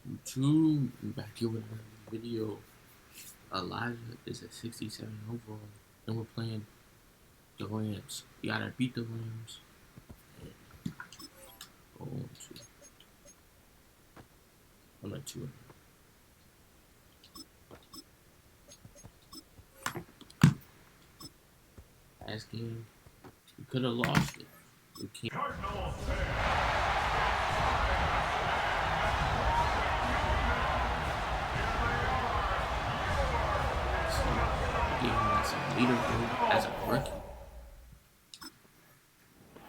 YouTube, we back here with another video. Elijah is at 67 overall, and we're playing the Rams. You gotta beat the Rams. Go on to. I'm at 2. Last game, we could have lost it. We can't. Leaderboard as a rookie.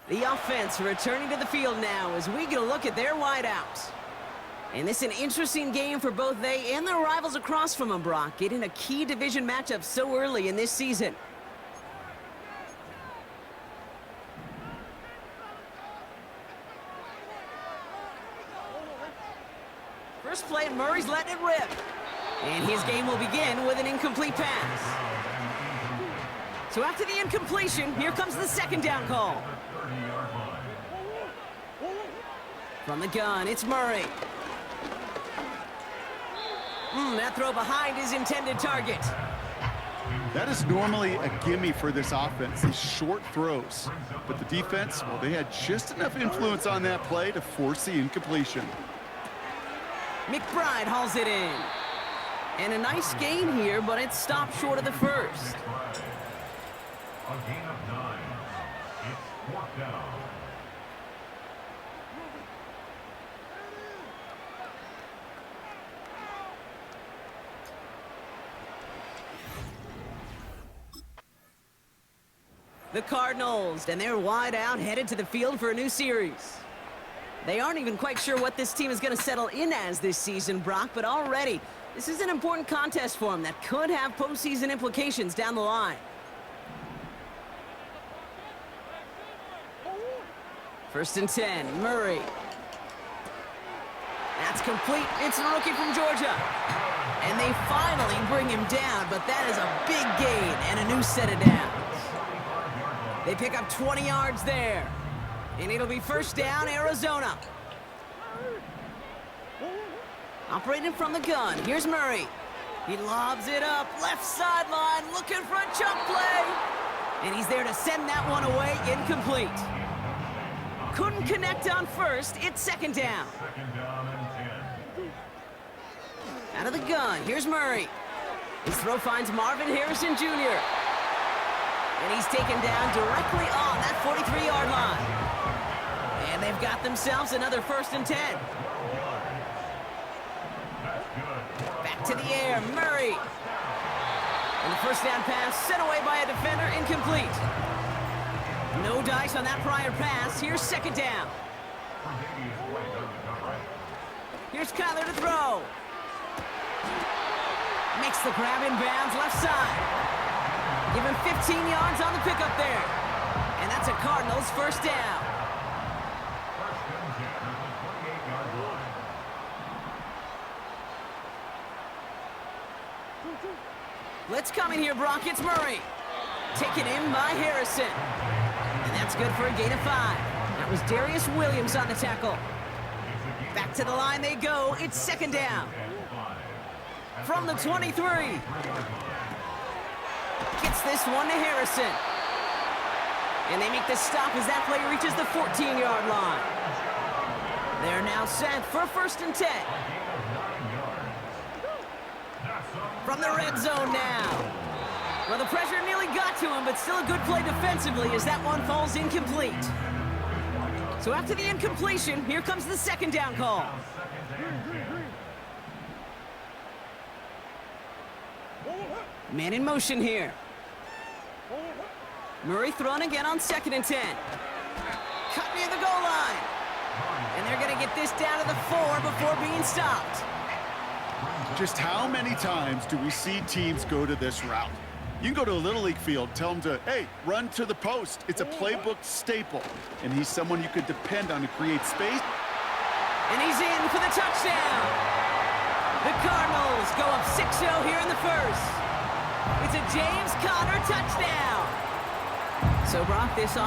The offense returning to the field now as we get a look at their wideouts. And this is an interesting game for both they and their rivals across from them, Brock, getting a key division matchup so early in this season. First play, Murray's letting it rip. And his game will begin with an incomplete pass. So after the incompletion, here comes the second down call. From the gun, it's Murray. That throw behind his intended target. That is normally a gimme for this offense, these short throws. But the defense, well, they had just enough influence on that play to force the incompletion. McBride hauls it in. And a nice gain here, but it stopped short of the first. A gain of 9. It's 4th down. The Cardinals, and they're wide out, headed to the field for a new series. They aren't even quite sure what this team is going to settle in as this season, Brock, but already, this is an important contest for them that could have postseason implications down the line. First and 10, Murray. That's complete. It's the rookie from Georgia. And they finally bring him down, but that is a big gain and a new set of downs. They pick up 20 yards there. And it'll be first down, Arizona. Operating from the gun, here's Murray. He lobs it up, left sideline, looking for a chunk play. And he's there to send that one away, incomplete. Couldn't connect on first, it's second down. Second down and 10. Out of the gun, here's Murray. His throw finds Marvin Harrison Jr. And he's taken down directly on that 43-yard line. And they've got themselves another first and 10. Back to the air, Murray. And the first down pass sent away by a defender, incomplete. No dice on that prior pass. Here's second down. Here's Kyler to throw. Makes the grab in bounds, left side. Give him 15 yards on the pickup there. And that's a Cardinals first down. Let's come in here, Brock. It's Murray. Taken in by Harrison. And that's good for a gain of 5. That was Darius Williams on the tackle. Back to the line they go. It's second down. From the 23. Gets this one to Harrison. And they make the stop as that play reaches the 14-yard line. They're now set for first and 10. From the red zone now. Well, the pressure nearly got to him, but still a good play defensively as that one falls incomplete. So after the incompletion, here comes the second down call. Man in motion here. Murray thrown again on second and 10. Cut near the goal line. And they're going to get this down to the 4 before being stopped. Just how many times do we see teams go to this route? You can go to a Little League field, tell them to, hey, run to the post. It's a playbook staple. And he's someone you could depend on to create space. And he's in for the touchdown. The Cardinals go up 6-0 here in the first. It's a James Conner touchdown. So, Brock, this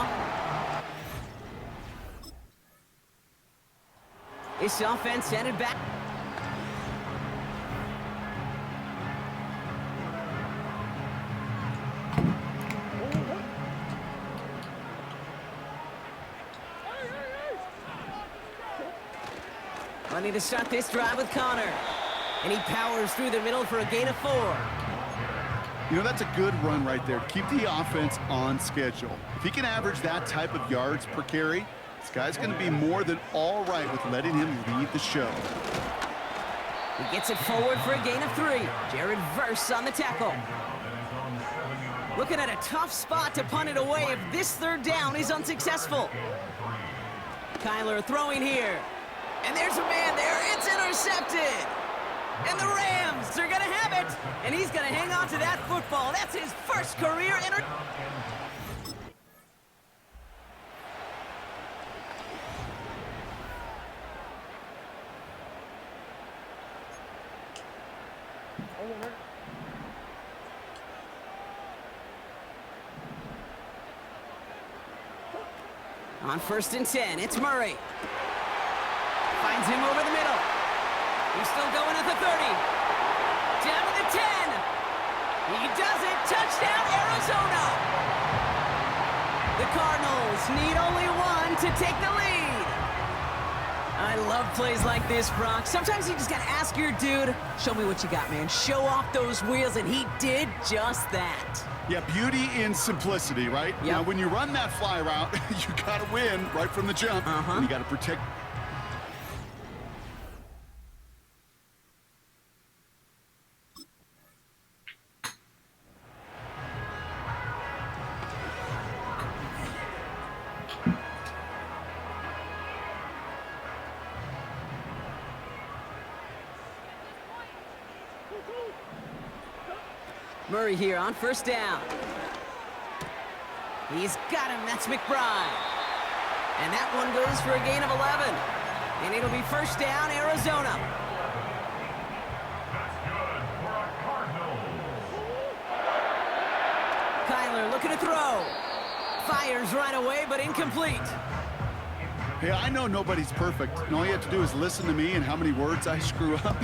offense headed back. Running to start this drive with Connor. And he powers through the middle for a gain of 4. You know, that's a good run right there to keep the offense on schedule. If he can average that type of yards per carry, this guy's going to be more than all right with letting him lead the show. He gets it forward for a gain of 3. Jared Verse on the tackle. Looking at a tough spot to punt it away if this third down is unsuccessful. Kyler throwing here. And there's a man there. It's intercepted. And the Rams are going to have it. And he's going to hang on to that football. That's his first career On 1st and 10, it's Murray. Finds him over the middle. He's still going at the 30. Down to the 10. He does it. Touchdown, Arizona. The Cardinals need only one to take the lead. I love plays like this, Brock. Sometimes you just got to ask your dude, show me what you got, man. Show off those wheels, and he did just that. Yeah, beauty in simplicity, right? Yep. Now, when you run that fly route, you got to win right from the jump. And you got to protect. Murray here on 1st down. He's got him. That's McBride. And that one goes for a gain of 11. And it'll be 1st down, Arizona. Kyler looking to throw. Fires right away, but incomplete. Hey, I know nobody's perfect, and all you have to do is listen to me and how many words I screw up.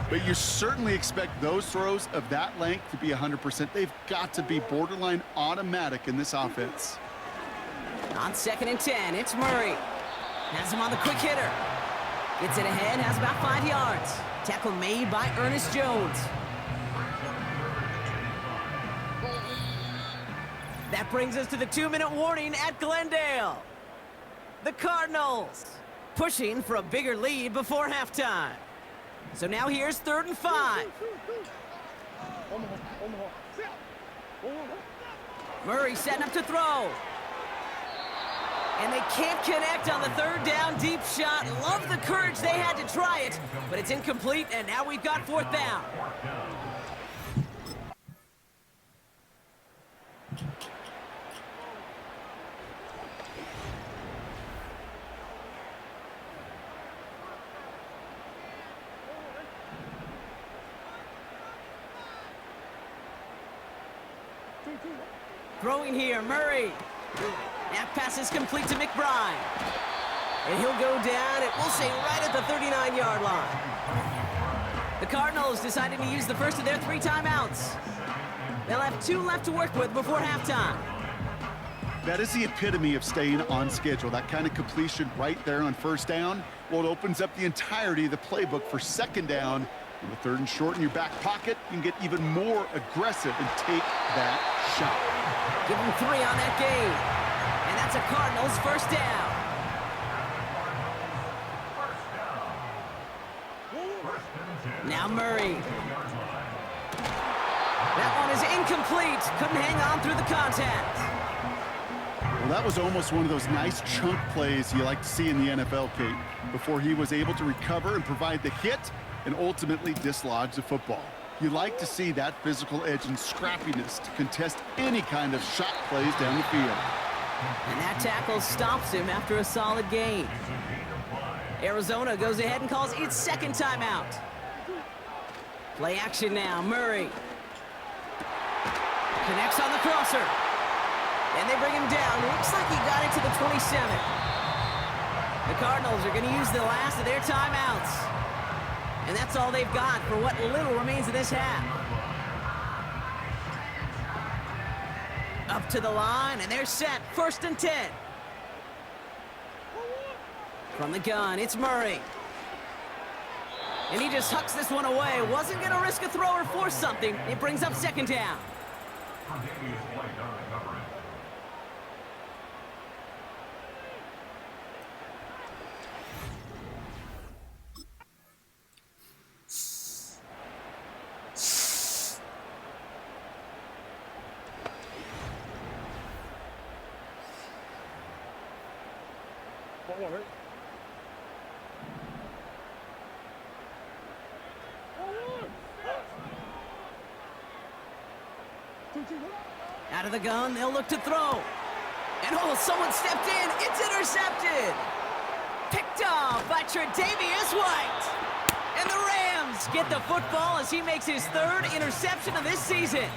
But you certainly expect those throws of that length to be 100%. They've got to be borderline automatic in this offense. On 2nd and 10, it's Murray. Has him on the quick hitter. Gets it ahead, has about 5 yards. Tackle made by Ernest Jones. That brings us to the 2-minute warning at Glendale. The Cardinals pushing for a bigger lead before halftime. So now here's 3rd and 5. Murray setting up to throw. And they can't connect on the 3rd down deep shot. Love the courage they had to try it, but it's incomplete, and now we've got 4th down. Throwing here, Murray. That pass is complete to McBride. And he'll go down, it will say right at the 39-yard line. The Cardinals decided to use the first of their 3 timeouts. They'll have 2 left to work with before halftime. That is the epitome of staying on schedule. That kind of completion right there on 1st down. Well, it opens up the entirety of the playbook for 2nd down. With 3rd and short in your back pocket, you can get even more aggressive and take that shot. Give him 3 on that game. And that's a Cardinals 1st down. Now Murray. That one is incomplete. Couldn't hang on through the contact. Well, that was almost one of those nice chunk plays you like to see in the NFL, Kate, before he was able to recover and provide the hit and ultimately dislodge the football. You like to see that physical edge and scrappiness to contest any kind of shot plays down the field. And that tackle stops him after a solid gain. Arizona goes ahead and calls its 2nd timeout. Play action now, Murray. Connects on the crosser. And they bring him down. Looks like he got into the 27. The Cardinals are going to use the last of their timeouts. And that's all they've got for what little remains of this half. Up to the line, and they're set. 1st and 10. From the gun, it's Murray. And he just hucks this one away. Wasn't going to risk a throw or force something. It brings up second down. Continuous play on the coverage. Out of the gun, they'll look to throw. And oh, someone stepped in. It's intercepted. Picked off by Tre'Davious White. And the Rams get the football as he makes his third interception of this season.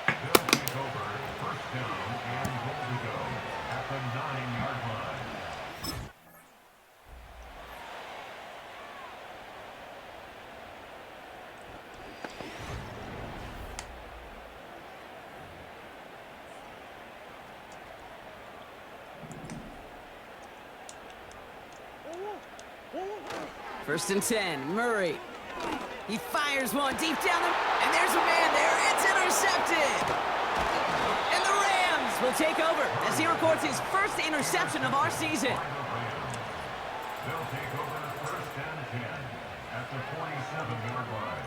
They'll take over first down and goal to go at the 9-yard line. First and 10, Murray. He fires one deep down the... And there's a man there. It's intercepted. And the Rams will take over as he records his first interception of our season. They'll take over first and 10 at the 47-yard line.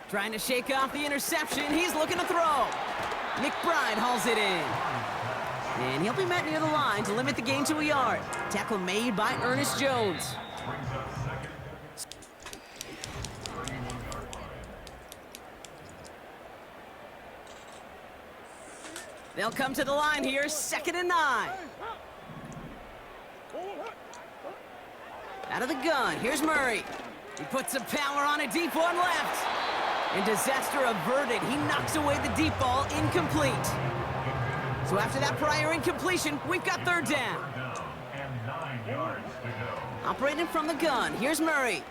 Trying to shake off the interception. He's looking to throw. McBride hauls it in. And he'll be met near the line to limit the gain to a yard. Tackle made by Ernest Jones. Brings up second. 31-yard line. They'll come to the line here, 2nd and 9. Out of the gun, here's Murray. He puts some power on a deep one left. And disaster averted. He knocks away the deep ball, incomplete. So after that prior incompletion, we've got third down. And 9 yards to go. Operating from the gun, here's Murray.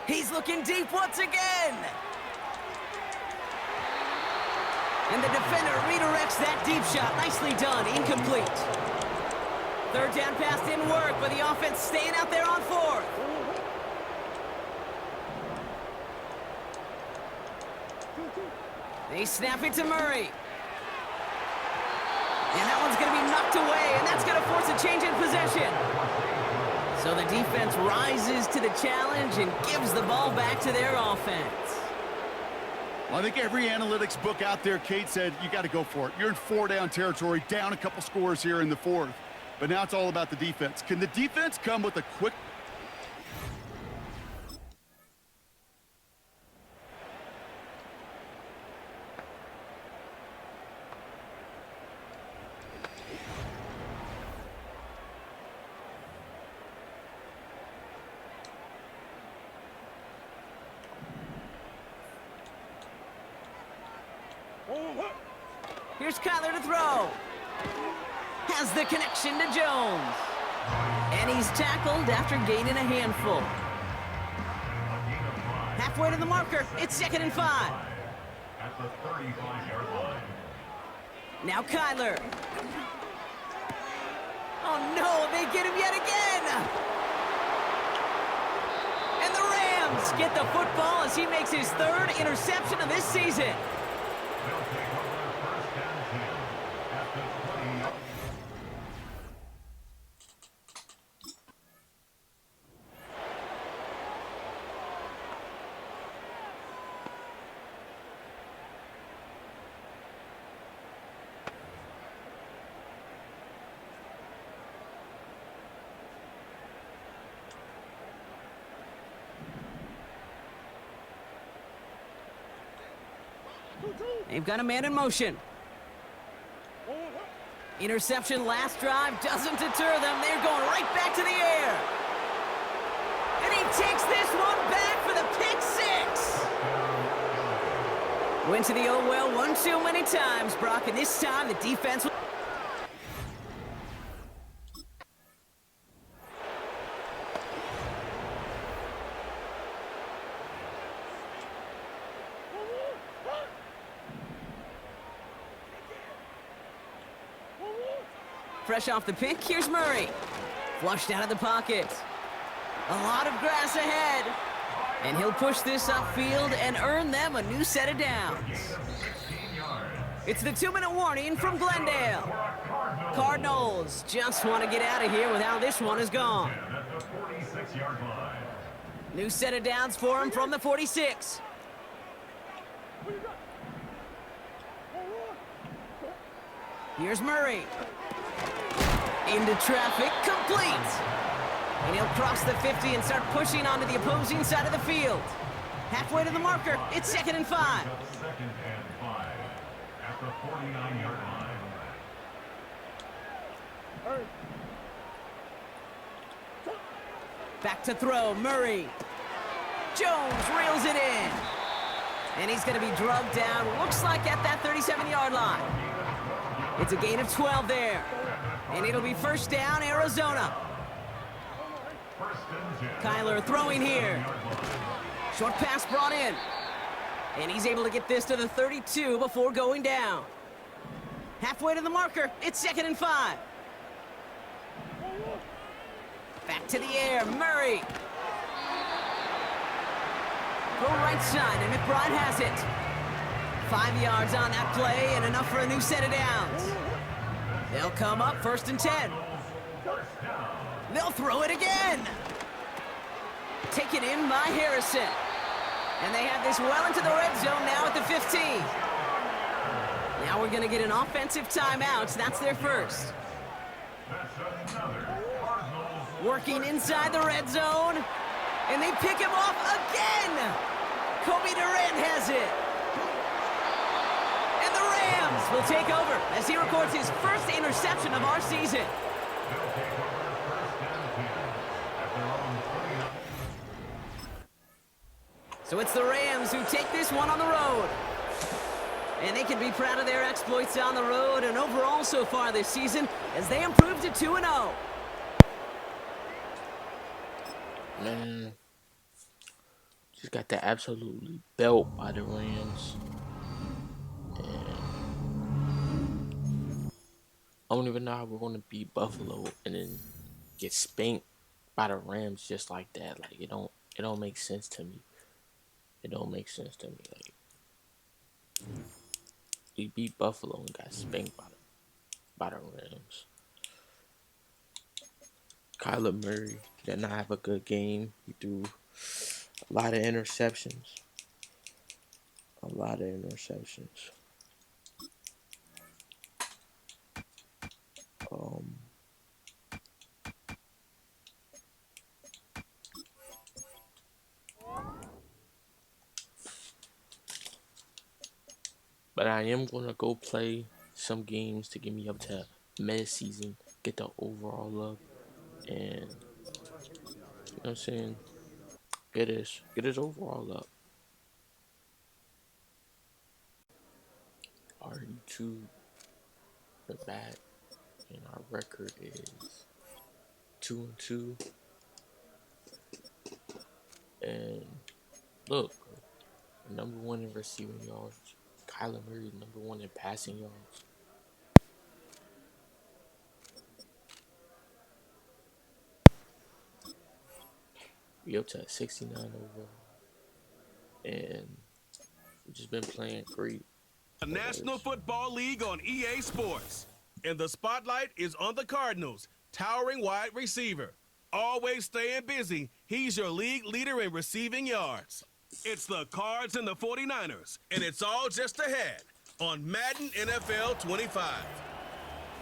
He's looking deep once again. And the defender redirects that deep shot. Nicely done, incomplete. Third down pass didn't work, but the offense staying out there on 4th. They snap it to Murray. And that one's going to be knocked away, and that's going to force a change in possession. So the defense rises to the challenge and gives the ball back to their offense. Well, I think every analytics book out there, Kate, said you got to go for it. You're in 4-down territory, down a couple scores here in the 4th. But now it's all about the defense. Can the defense come with a quick... Here's Kyler to throw. Has the connection to Jones. And he's tackled after gaining a handful. Halfway to the marker, it's 2nd and 5. At the 35-yard line. Now Kyler. Oh no, they get him yet again. And the Rams get the football as he makes his third interception of this season. They'll take over first and 10 at the 20-yard line. They've got a man in motion. Interception last drive doesn't deter them. They're going right back to the air. And he takes this one back for the pick six. Went to the oh well one too many times, Brock, and this time the defense... Fresh off the pick, here's Murray. Flushed out of the pocket. A lot of grass ahead. And he'll push this upfield and earn them a new set of downs. It's the 2-minute warning from Glendale. Cardinals just want to get out of here with how this one is gone. New set of downs for him from the 46. Here's Murray. Into traffic, complete. And he'll cross the 50 and start pushing onto the opposing side of the field. Halfway to the marker, it's 2nd and 5. Second and 5 at the 49-yard line. Back to throw, Murray. Jones reels it in. And he's going to be drugged down, looks like at that 37-yard line. It's a gain of 12 there. And it'll be first down, Arizona. Kyler throwing here. Short pass brought in. And he's able to get this to the 32 before going down. Halfway to the marker, it's 2nd and 5. Back to the air, Murray. Go right side, and McBride has it. 5 yards on that play, and enough for a new set of downs. They'll come up 1st and 10. They'll throw it again. Taken in by Harrison. And they have this well into the red zone now at the 15. Now we're going to get an offensive timeout. That's their first. Working inside the red zone. And they pick him off again. Kobe Durant has it. And the Rams will take over as he records his first interception of our season. So it's the Rams who take this one on the road. And they can be proud of their exploits on the road and overall so far this season as they improve to 2-0. Man, just got that absolutely belt by the Rams. And I don't even know how we're going to beat Buffalo and then get spanked by the Rams just like that. Like, it don't make sense to me. It don't make sense to me. Like, we beat Buffalo and got spanked by the Rams. Kyler Murray did not have a good game. He threw a lot of interceptions. But I am going to go play some games to get me up to mid-season, get the overall up, and, you know what I'm saying, get his overall up. RE2, we're back, and our record is 2-2. And look, number 1 in receiving yards. Kyler Murray, number 1 in passing yards. We up to 69 overall. And we've just been playing great. The National Football League on EA Sports. And the spotlight is on the Cardinals, towering wide receiver. Always staying busy, he's your league leader in receiving yards. It's the Cards and the 49ers, and it's all just ahead on Madden NFL 25.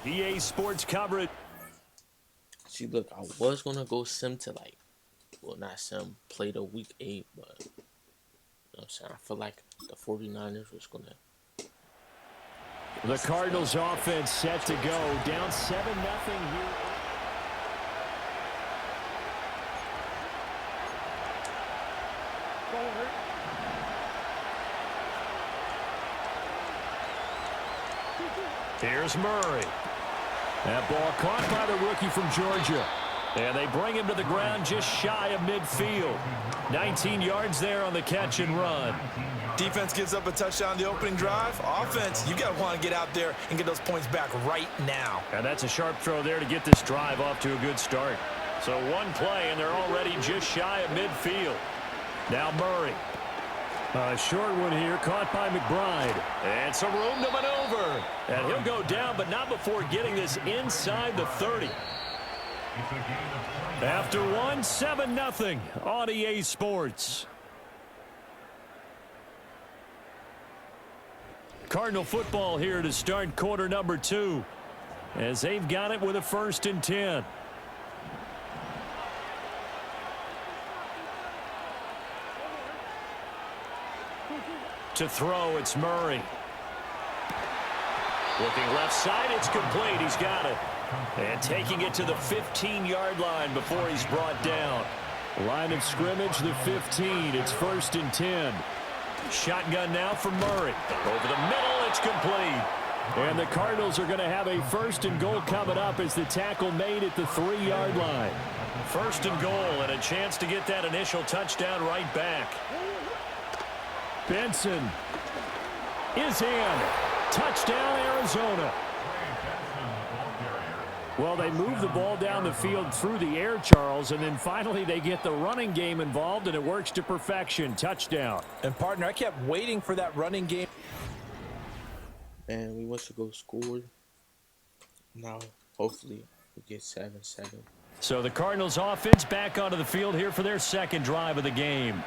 EA Sports coverage. See, look, I was going to go sim to, like, well, not sim, play the week 8, but, you know what I'm saying? I feel like the 49ers was going to. The Cardinals offense set to go. Down 7-0 here. Here's Murray. That ball caught by the rookie from Georgia. And they bring him to the ground just shy of midfield. 19 yards there on the catch and run. Defense gives up a touchdown the opening drive. Offense, you got to want to get out there and get those points back right now. And that's a sharp throw there to get this drive off to a good start. So one play, and they're already just shy of midfield. Now Murray. A short one here, caught by McBride. And some room to maneuver. And he'll go down, but not before getting this inside the 30. After one, 7-0 on EA Sports. Cardinal football here to start quarter number 2, as they've got it with a 1st and 10. To throw, it's Murray. Looking left side, it's complete. He's got it. And taking it to the 15-yard line before he's brought down. Line of scrimmage, the 15. It's 1st and 10. Shotgun now for Murray. Over the middle, it's complete. And the Cardinals are going to have a 1st and goal coming up as the tackle made at the 3-yard line. 1st and goal and a chance to get that initial touchdown right back. Benson is in. Touchdown, Arizona. Well, they move the ball down the field through the air, Charles, and then finally they get the running game involved, and it works to perfection. Touchdown. And, partner, I kept waiting for that running game. And we went to go score. Now, hopefully, we get 7-7. So the Cardinals offense back onto the field here for their 2nd drive of the game.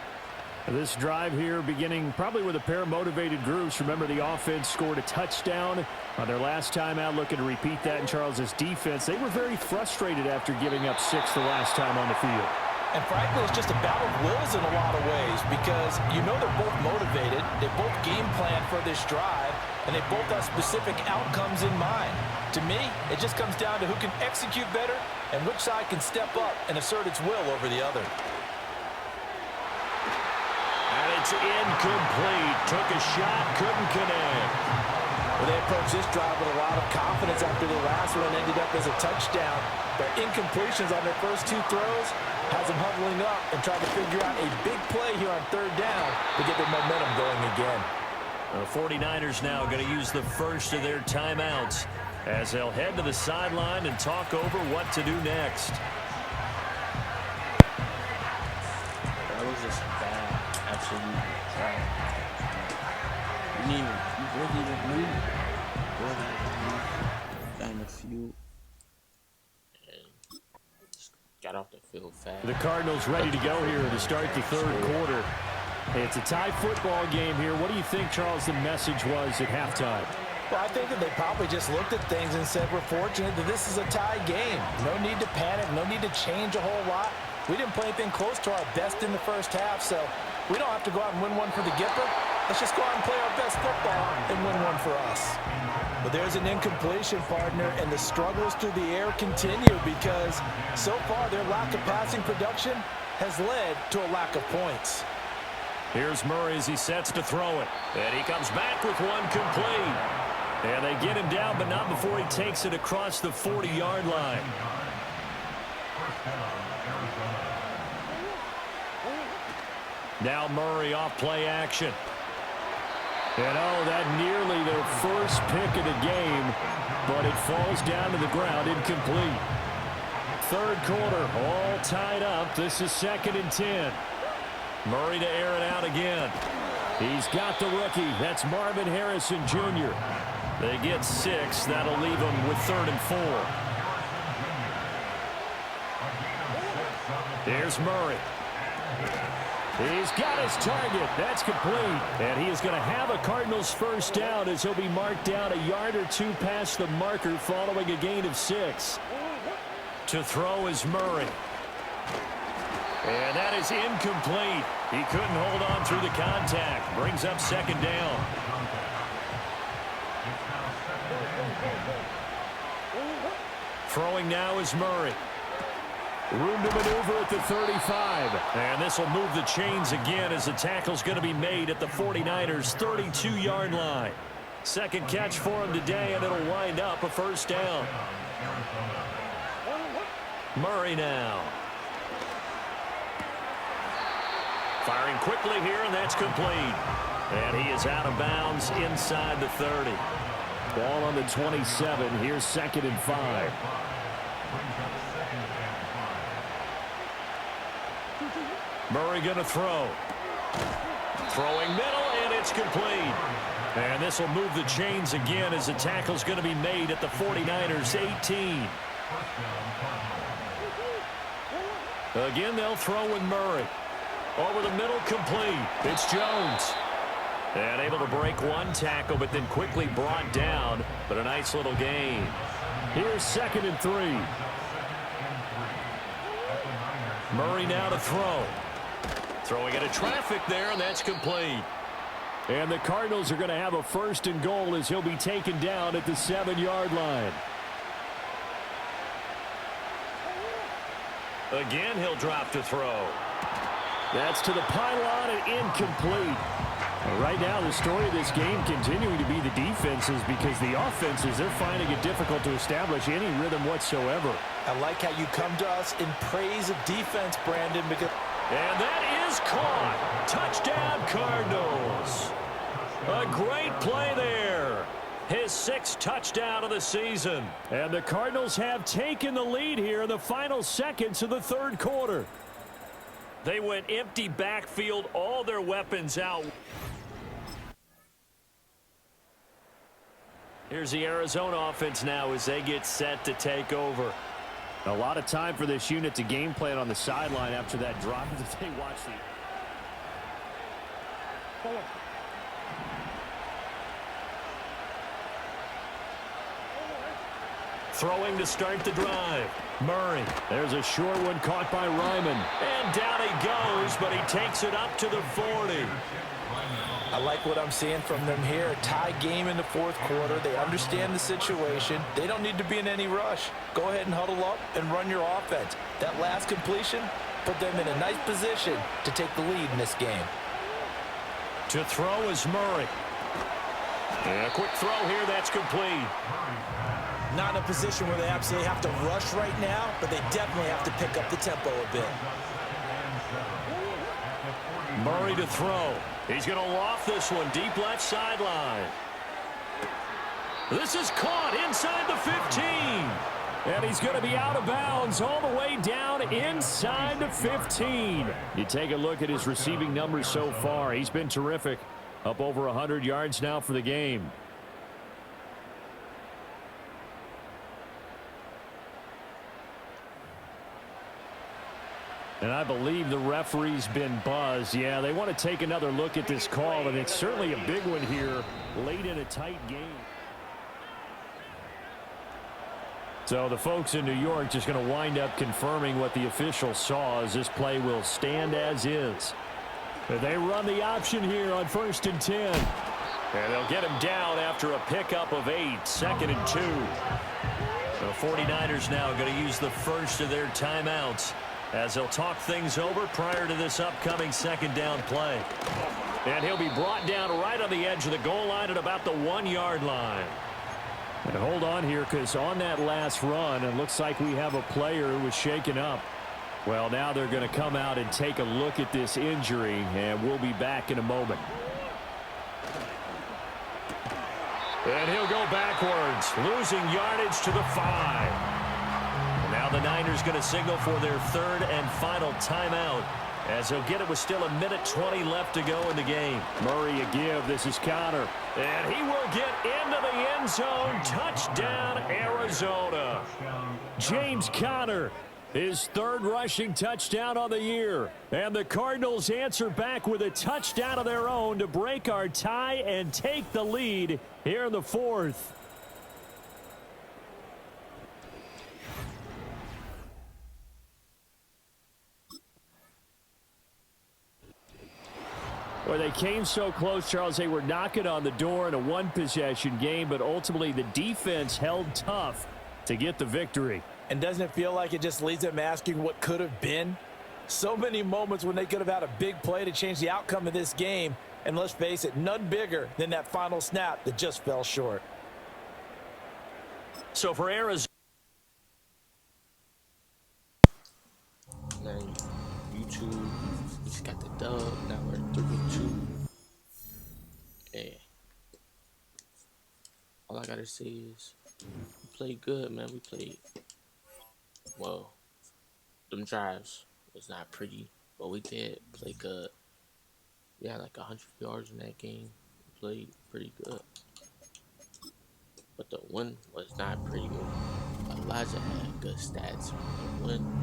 This drive here beginning probably with a pair of motivated groups. Remember, the offense scored a touchdown on their last time out, looking to repeat that in Charles's defense. They were very frustrated after giving up 6 the last time on the field. And frankly, it's just a battle of wills in a lot of ways because you know they're both motivated. They both game plan for this drive, and they both have specific outcomes in mind. To me, it just comes down to who can execute better and which side can step up and assert its will over the other. And it's incomplete. Took a shot, couldn't connect. Well, they approached this drive with a lot of confidence after the last one ended up as a touchdown. Their incompletions on their first 2 throws has them huddling up and trying to figure out a big play here on 3rd down to get their momentum going again. The 49ers now going to use the first of their timeouts as they'll head to the sideline and talk over what to do next. That was just bad. Absolutely bad. You really didn't move. Down the field. And just got off the field fast. The Cardinals ready to go here to start the 3rd quarter. It's a tie football game here. What do you think, Charles, the message was at halftime? Well, I think that they probably just looked at things and said, we're fortunate that this is a tie game. No need to panic, no need to change a whole lot. We didn't play anything close to our best in the first half, so we don't have to go out and win one for the Gipper. Let's just go out and play our best football and win one for us. But there's an incompletion, partner, and the struggles through the air continue because so far their lack of passing production has led to a lack of points. Here's Murray as he sets to throw it. And he comes back with one complete. And they get him down, but not before he takes it across the 40-yard line. Now Murray off play action. And oh, that nearly their first pick of the game, but it falls down to the ground, incomplete. 3rd quarter, all tied up. This is 2nd and 10. Murray to air it out again. He's got the rookie. That's Marvin Harrison Jr. They get 6. That'll leave them with 3rd and 4. Here's Murray. He's got his target. That's complete. And he is going to have a Cardinals 1st down as he'll be marked down a yard or 2 past the marker following a gain of 6. To throw is Murray. And that is incomplete. He couldn't hold on through the contact. Brings up 2nd down. Throwing now is Murray. Room to maneuver at the 35. And this will move the chains again as the tackle's going to be made at the 49ers' 32-yard line. 2nd catch for him today, and it'll wind up a 1st down. Murray now. Firing quickly here, and that's complete. And he is out of bounds inside the 30. Ball on the 27. Here's 2nd and 5. Murray going to throw. Throwing middle, and it's complete. And this will move the chains again as the tackle's going to be made at the 49ers 18. Again, they'll throw with Murray. Over the middle, complete. It's Jones. And able to break one tackle, but then quickly brought down. But a nice little gain. Here's 2nd and 3. Murray now to throw. Throwing into traffic there, and that's complete. And the Cardinals are going to have a 1st and goal as he'll be taken down at the 7-yard line. Again, he'll drop to throw. That's to the pylon and incomplete. Right now, the story of this game continuing to be the defenses, because the offenses, they're finding it difficult to establish any rhythm whatsoever. I like how you come to us in praise of defense, Brandon, because... And that is caught. Touchdown, Cardinals. A great play there. His 6th touchdown of the season. And the Cardinals have taken the lead here in the final seconds of the 3rd quarter. They went empty backfield, all their weapons out. Here's the Arizona offense now as they get set to take over. A lot of time for this unit to game plan on the sideline after that drop as they watch the... Throwing to start the drive. Murray. There's a short one caught by Ryman. And down he goes, but he takes it up to the 40. I like what I'm seeing from them here. A tie game in the 4th quarter. They understand the situation. They don't need to be in any rush. Go ahead and huddle up and run your offense. That last completion put them in a nice position to take the lead in this game. To throw is Murray. And a quick throw here, that's complete. Not in a position where they absolutely have to rush right now, but they definitely have to pick up the tempo a bit. Murray to throw. He's going to loft this one deep left sideline. This is caught inside the 15. And he's going to be out of bounds all the way down inside the 15. You take a look at his receiving numbers so far. He's been terrific. Up over 100 yards now for the game. And I believe the referee's been buzzed. Yeah, they want to take another look at this call, and it's certainly a big one here late in a tight game. So the folks in New York just going to wind up confirming what the official saw, as this play will stand as is. But they run the option here on 1st and 10. And they'll get him down after a pickup of 8, 2nd and 2. The 49ers now going to use the first of their timeouts as they'll talk things over prior to this upcoming 2nd down play. And he'll be brought down right on the edge of the goal line at about the 1-yard line. And hold on here, because on that last run, it looks like we have a player who was shaken up. Well, now they're going to come out and take a look at this injury, and we'll be back in a moment. And he'll go backwards, losing yardage to the 5. Now the Niners going to signal for their 3rd and final timeout, as they'll get it with still 1:20 left to go in the game. Murray a give. This is Connor. And he will get into the end zone. Touchdown, Arizona. James Conner, his 3rd rushing touchdown on the year. And the Cardinals answer back with a touchdown of their own to break our tie and take the lead here in the 4th. Well, they came so close, Charles. They were knocking on the door in a 1-possession game, but ultimately the defense held tough to get the victory. And doesn't it feel like it just leaves them asking what could have been? So many moments when they could have had a big play to change the outcome of this game. And let's face it, none bigger than that final snap that just fell short. So for Arizona, just got the dub. Now we're 3-2. Yeah. All I gotta say is we played good, man. We played well. Them drives was not pretty, but we did play good. We had like 100 yards in that game. We played pretty good. But the win was not pretty. Elijah had good stats on the win.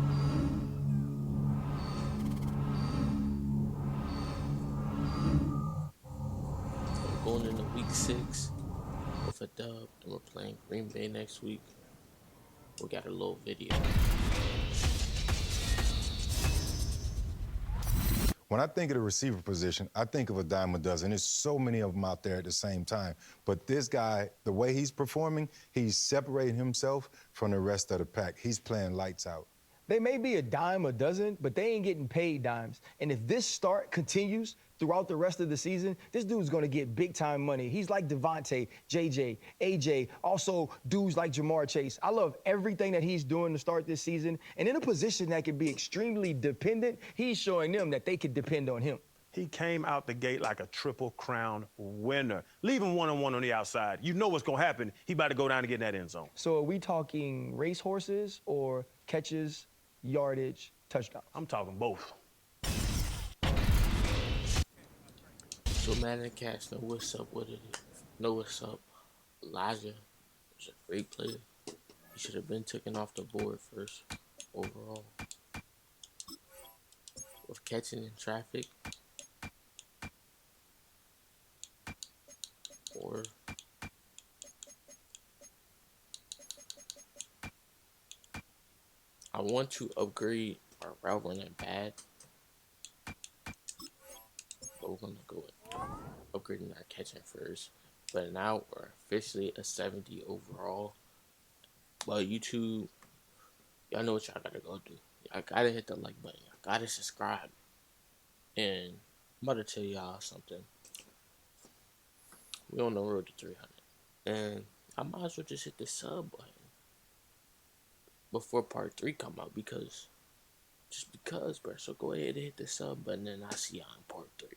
We're going into week 6 with a dub, and we're playing Green Bay next week. We got a little video. When I think of the receiver position, I think of a dime a dozen. There's so many of them out there at the same time. But this guy, the way he's performing, he's separating himself from the rest of the pack. He's playing lights out. They may be a dime a dozen, but they ain't getting paid dimes. And if this start continues throughout the rest of the season, this dude's going to get big-time money. He's like Devontae, JJ, AJ, also dudes like Jamar Chase. I love everything that he's doing to start this season. And in a position that can be extremely dependent, he's showing them that they can depend on him. He came out the gate like a Triple Crown winner. Leave him one-on-one on the outside. You know what's going to happen. He about to go down and get in that end zone. So are we talking racehorses or catches, yardage, touchdowns? I'm talking both. So Madden cats know what's up with it. Know what's up. Elijah was a great player. He should have been taken off the board first overall. With catching in traffic. Or I want to upgrade our route running bad. But we're gonna go with upgrading our catching first. But now we're officially a 70 overall. But YouTube, y'all know what y'all gotta go do. Y'all gotta hit the like button. Y'all gotta subscribe. And I'm about to tell y'all something. We on the road to 300. And I might as well just hit the sub button before part 3 come out, because just because, bro. So go ahead and hit the sub button, and I'll see y'all in part 3.